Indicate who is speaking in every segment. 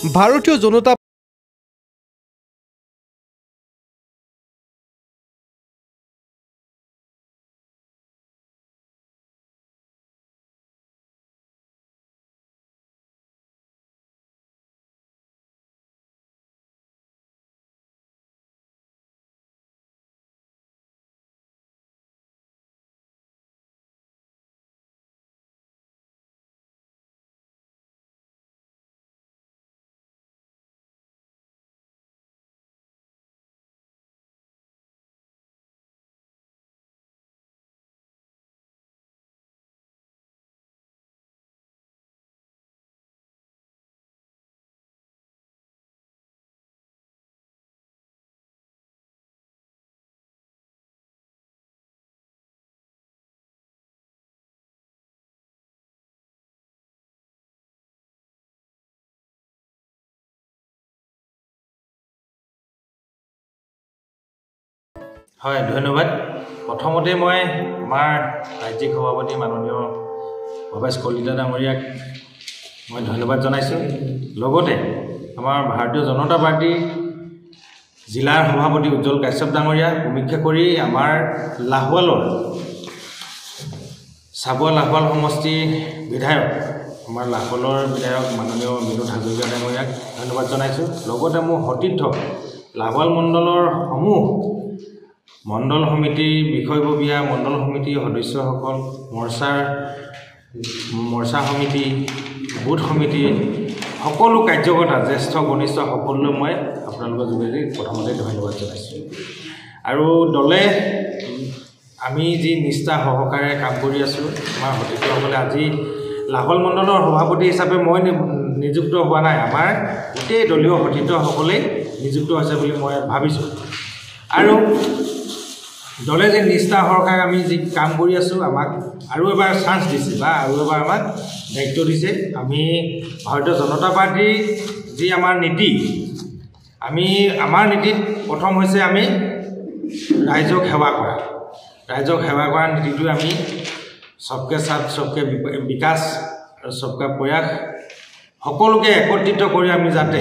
Speaker 1: ভাৰতীয় জনতা
Speaker 2: হয় ধন্যবাদ প্ৰথমতে মই আমাৰ ৰাজ্যিক সভাপতি মাননীয় ভৱেশ কলিতা ডাঙৰীয়াক মই ধন্যবাদ জনাইছো লগতে আমাৰ ভাৰতীয় জনতা পাৰ্টি জিলাৰ সভাপতি উজ্জ্বল কাশ্যপ ডাঙৰীয়া সমীক্ষা কৰি আমাৰ লাহোৱালৰ সাবুৱা লাহোৱাল সমষ্টি বিধায়ক আমাৰ লাহোৱালৰ বিধায়ক মাননীয় বিনোদ হাজৰিকা ডাঙৰীয়াক ধন্যবাদ জনাইছো লগতে মোৰ সতীৰ্থ লাহোৱাল মণ্ডলৰ সমূহ মণ্ডল সমিতি বিষয়ববীয়া মণ্ডল সমিতি সদস্যসকল মৰ্চা সমিতি বুথ সমিতি সকলো কাৰ্যকৰ্তা জ্যেষ্ঠ কনিষ্ঠ সকলোলৈ মই আপোনালোকৰ যোগেদি প্ৰথমতে ধন্যবাদ জনাইছোঁ আৰু দলে আমি যি নিষ্ঠা সহকাৰে কাম কৰি আছোঁ আমাৰ সতীৰ্থসকলে আজি লাহোৱাল মণ্ডলৰ সভাপতি হিচাপে মই নিযুক্ত হোৱা নাই আমাৰ গোটেই দলীয় সতীৰ্থসকলেই নিযুক্ত হৈছে বুলি মই ভাবিছোঁ আৰু দলে যে নিষ্ঠা সহকাৰে আমি যি কাম কৰি আছোঁ আমাক আৰু এবাৰ চান্স দিছে বা আৰু এবাৰ আমাক দায়িত্ব দিছে আমি ভাৰতীয় জনতা পাৰ্টিৰ যি আমাৰ নীতি আমাৰ নীতিত প্ৰথম হৈছে আমি ৰাইজক সেৱা কৰা নীতিটো আমি সবকে সাথ সবকে বিকাশ আৰু সবকা প্ৰয়াস সকলোকে একত্ৰিত কৰি আমি যাতে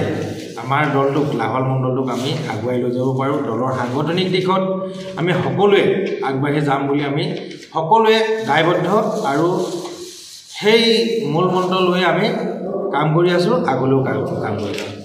Speaker 2: আমাৰ দলটোক লাহোৱাল মণ্ডলটোক আমি আগুৱাই লৈ যাব পাৰোঁ দলৰ সাংগঠনিক দিশত আমি সকলোৱে আগবাঢ়ি যাম বুলি আমি সকলোৱে দায়বদ্ধ আৰু সেই মূল মন্ত্ৰ লৈ আমি কাম কৰি আছোঁ আগলৈও কাম কৰি যাম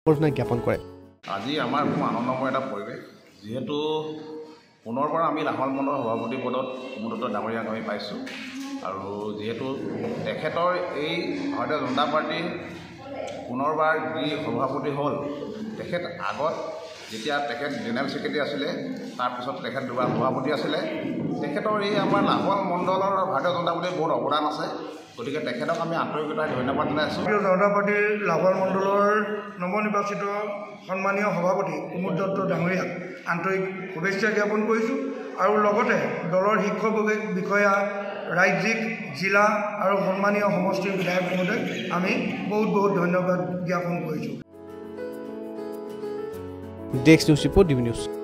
Speaker 1: জ্ঞাপন কৰে
Speaker 3: আজি আমাৰ খুব আনন্দময় এটা পৰিৱেশ যিহেতু পুনৰবাৰ আমি লাহোৱাল মণ্ডলৰ সভাপতি পদত কুমুদ ডাঙৰীয়াক আমি পাইছোঁ আৰু যিহেতু তেখেতৰ এই ভাৰতীয় জনতা পাৰ্টীৰ পুনৰবাৰ যি সভাপতি হ'ল তেখেত আগত যেতিয়া তেখেত জেনেৰেল ছেক্ৰেটাৰী আছিলে তাৰপিছত তেখেত দুবাৰ সভাপতি আছিলে তেখেতৰ এই আমাৰ লাহোৱাল মণ্ডলৰ ভাৰতীয় জনতা পাৰ্টীৰ বহুত অৱদান আছে গতিকে তেখেতক আমি আন্তৰিকতাৰে ধন্যবাদ জনাইছোঁ
Speaker 4: ভাৰতীয় জনতা পাৰ্টীৰ লাহোৱাল মণ্ডলৰ নৱনিৰ্বাচিত সন্মানীয় সভাপতি কুমুদ দত্ত ডাঙৰীয়াক আন্তৰিক শুভেচ্ছা জ্ঞাপন কৰিছোঁ আৰু লগতে দলৰ শীৰ্ষ বিষয়া ৰাজ্যিক জিলা আৰু সন্মানীয় সমষ্টিৰ বিধায়ক মহোদয় আমি বহুত ধন্যবাদ জ্ঞাপন কৰিছোঁ
Speaker 1: desk news report DB news